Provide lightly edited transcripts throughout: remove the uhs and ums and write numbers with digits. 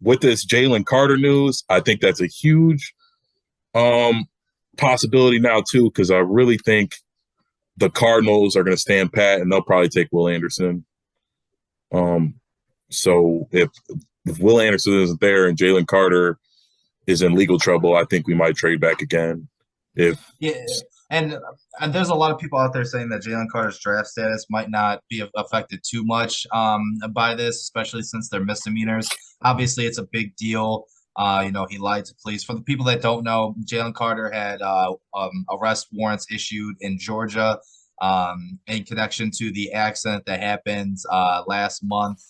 With this Jalen Carter news, I think that's a huge possibility now too, because I really think the Cardinals are going to stand pat and they'll probably take Will Anderson. So if Will Anderson isn't there and Jalen Carter is in legal trouble, I think we might trade back again. And there's a lot of people out there saying that Jalen Carter's draft status might not be affected too much by this, especially since they're misdemeanors. Obviously, it's a big deal. He lied to police. For the people that don't know, Jalen Carter had arrest warrants issued in Georgia in connection to the accident that happened last month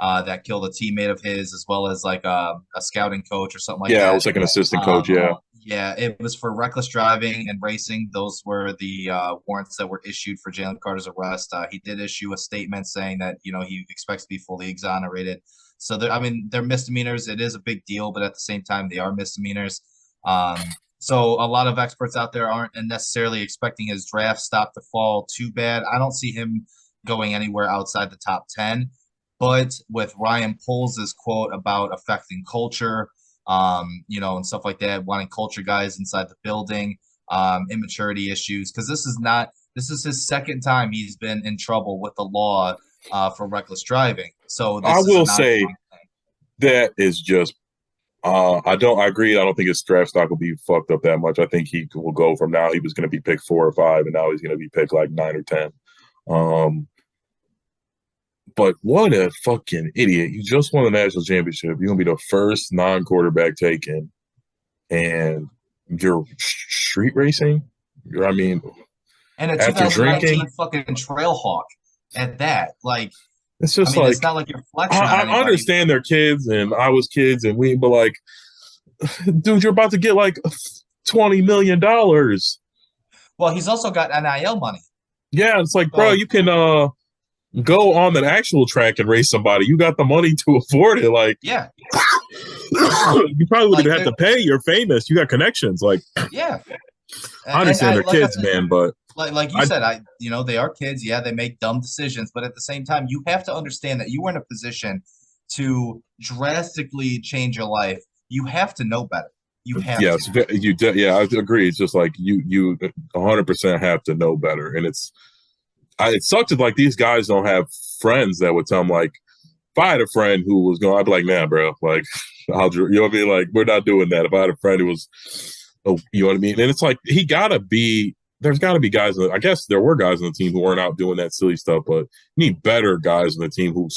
that killed a teammate of his, as well as like a scouting coach or something like that. Yeah, it was like an assistant coach. Yeah. Yeah, it was for reckless driving and racing. Those were the warrants that were issued for Jalen Carter's arrest. He did issue a statement saying that he expects to be fully exonerated. So they're misdemeanors. It is a big deal, but at the same time, they are misdemeanors. So a lot of experts out there aren't necessarily expecting his draft stock to fall too bad. I don't see him going anywhere outside the top 10. But with Ryan Poles' quote about affecting culture, and stuff like that, wanting culture guys inside the building, immaturity issues, because this is his second time he's been in trouble with the law for reckless driving. So I will say that is just I agree. I don't think his draft stock will be fucked up that much. I think he will go from now. He was going to be picked 4 or 5, and now he's going to be picked like 9 or 10. But what a fucking idiot. You just won the national championship. You're going to be the first non-quarterback taken. And you're street racing? And a 2019 fucking Trailhawk at that. Like, it's just it's not like you're flexing. I understand they're kids, and I was kids, but like, dude, you're about to get like $20 million. Well, he's also got NIL money. Yeah, it's like, bro, you can go on the actual track and race somebody. You got the money to afford it. Like, yeah, you probably wouldn't have to pay. You're famous. You got connections. Like, yeah, I understand they're kids, man, but like you said, they are kids. Yeah, they make dumb decisions, but at the same time, you have to understand that you are in a position to drastically change your life. You have to know better. You have to. Yeah, I agree. It's just like you 100% have to know better, and it sucks if like these guys don't have friends that would tell them, like, if I had a friend who was going, I'd be like, nah, bro, like, you know what I mean? Like, we're not doing that. If I had a friend who was, you know what I mean? And it's like, there's got to be guys, I guess there were guys on the team who weren't out doing that silly stuff, but you need better guys on the team who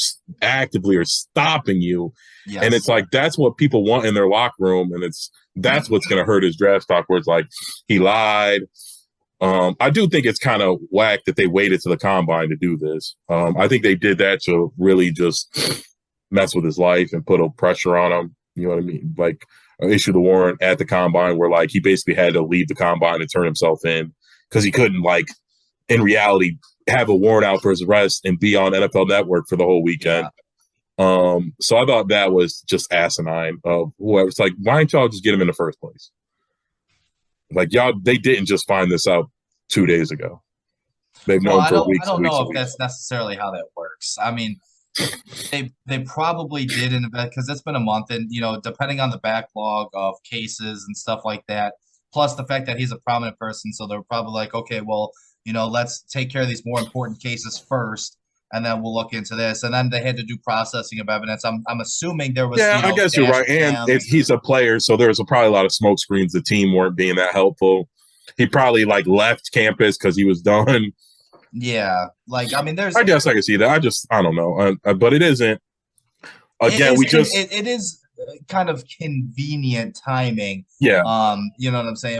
actively are stopping you. Yes. And it's like, that's what people want in their locker room. And that's what's going to hurt his draft stock, where it's like, he lied. I do think it's kind of whack that they waited to the combine to do this. I think they did that to really just mess with his life and put a pressure on him. You know what I mean? Like, issue the warrant at the combine where, like, he basically had to leave the combine and turn himself in because he couldn't, like, in reality, have a warrant out for his arrest and be on NFL Network for the whole weekend. Yeah. So I thought that was just asinine of whoever. It's like, why didn't y'all just get him in the first place? Like, they didn't just find this out 2 days ago. They've known for weeks. I don't know if that's necessarily how that works. I mean, they probably did because it's been a month, and depending on the backlog of cases and stuff like that, plus the fact that he's a prominent person, so they're probably like, okay, well, let's take care of these more important cases first, and then we'll look into this. And then they had to do processing of evidence. I'm assuming there was. Yeah, I guess you're right. And he's a player, so there's probably a lot of smoke screens. The team weren't being that helpful. He probably like left campus because he was done. Yeah, like there's. I guess I can see that. I don't know, but it isn't. Again, it is kind of convenient timing. Yeah. You know what I'm saying?